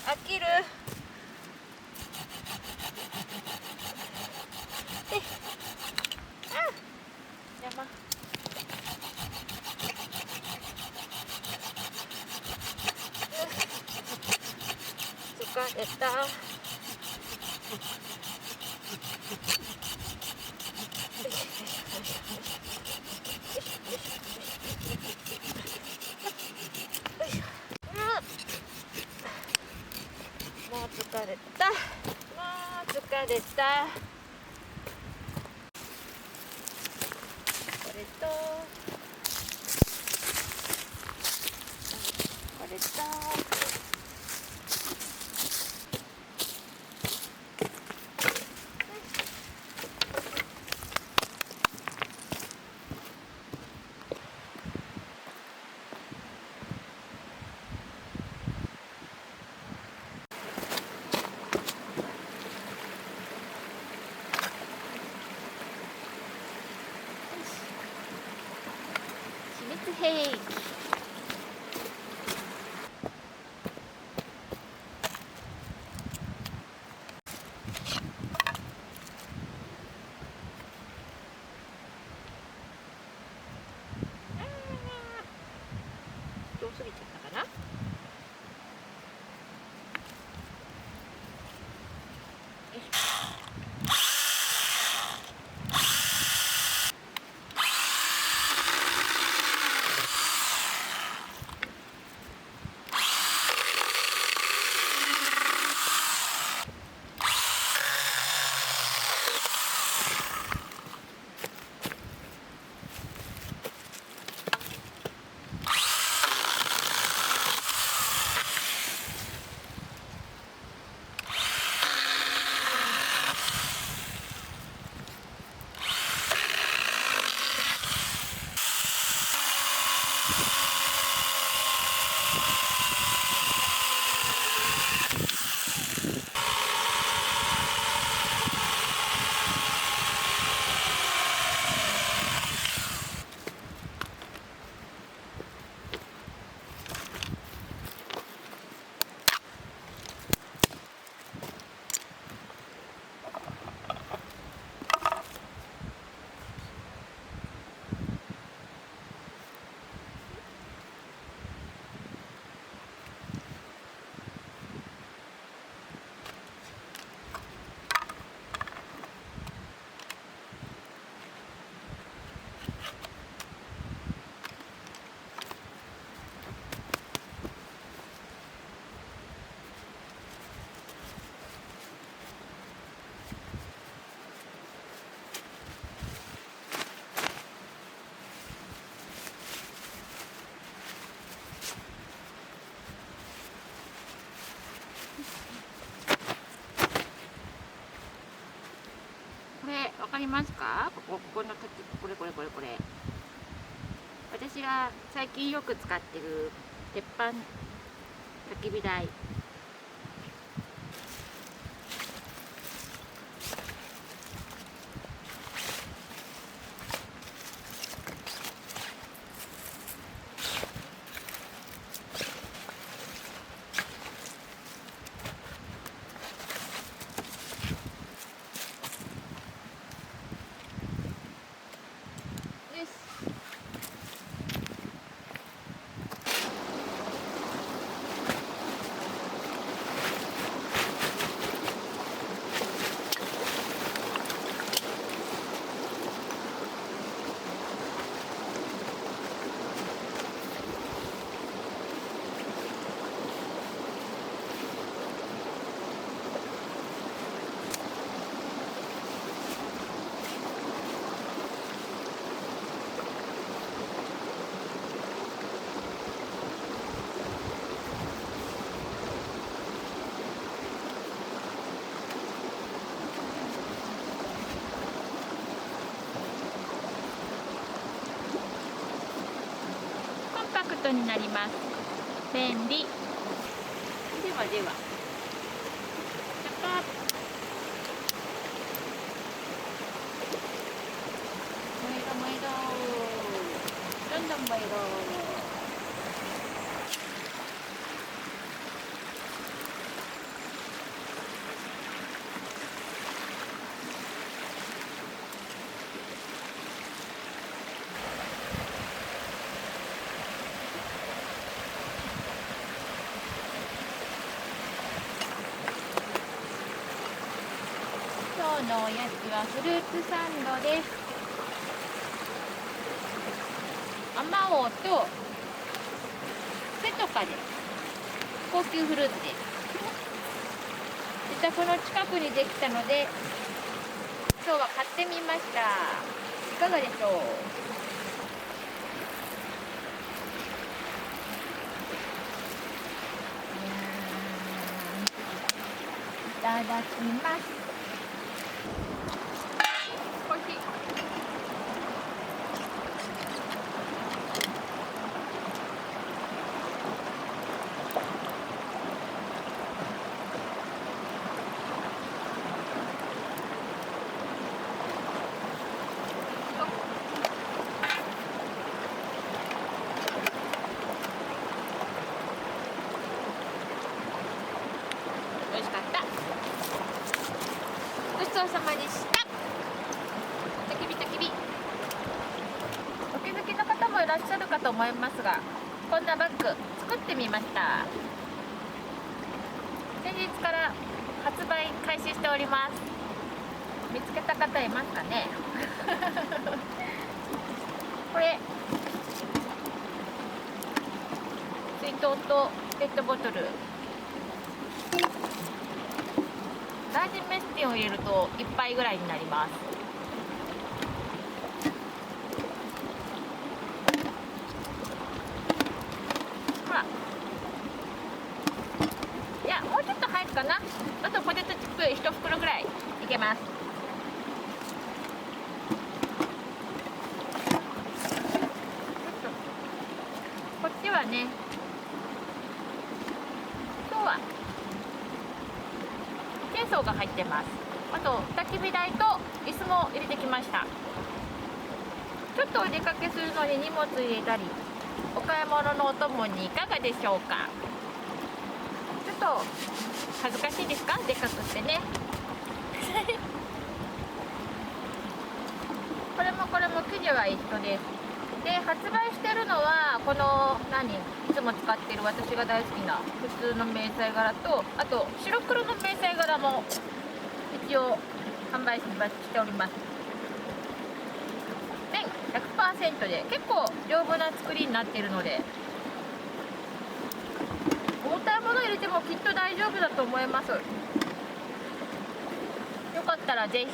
飽きる。山。疲れた。もう疲れた。もう疲れた。これとこれと。秘密兵器。多すぎちゃったかな。これわかりますか？ここのこれ。私が最近よく使ってる鉄板焚き火台。コンパクトになります。便利。ではでは。どんどん燃えろ。のおやつはフルーツサンドです。あまおうとセトカです。高級フルーツです。自宅の近くにできたので今日は買ってみました。いかがでしょう。いただきます。おいしい。美味しかった。ごちそうさまでした。たきびたきび。お気づきの方もいらっしゃるかと思いますが、こんなバッグ作ってみました。先日から発売開始しております。見つけた方いますかね。これ水筒とペットボトル、ラージメスティンを入れると1杯ぐらいになります。ほら、いやもうちょっと入るかな。あとポテトチップ1袋ぐらいいけます。こっちはね、今日はチェーンソーが入ってます。あと焚き火台と椅子も入れてきました。ちょっとお出かけするのに荷物入れたり、お買い物のお供にいかがでしょうか。ちょっと恥ずかしいですか、でかくってね。これもこれも生地は一緒です。で、発売してるのはこのいつも使っている私が大好きな普通の迷彩柄と、あと白黒の迷彩柄も一応販売しております。綿 100% で結構丈夫な作りになっているので、重たいもの入れてもきっと大丈夫だと思います。よかったらぜひ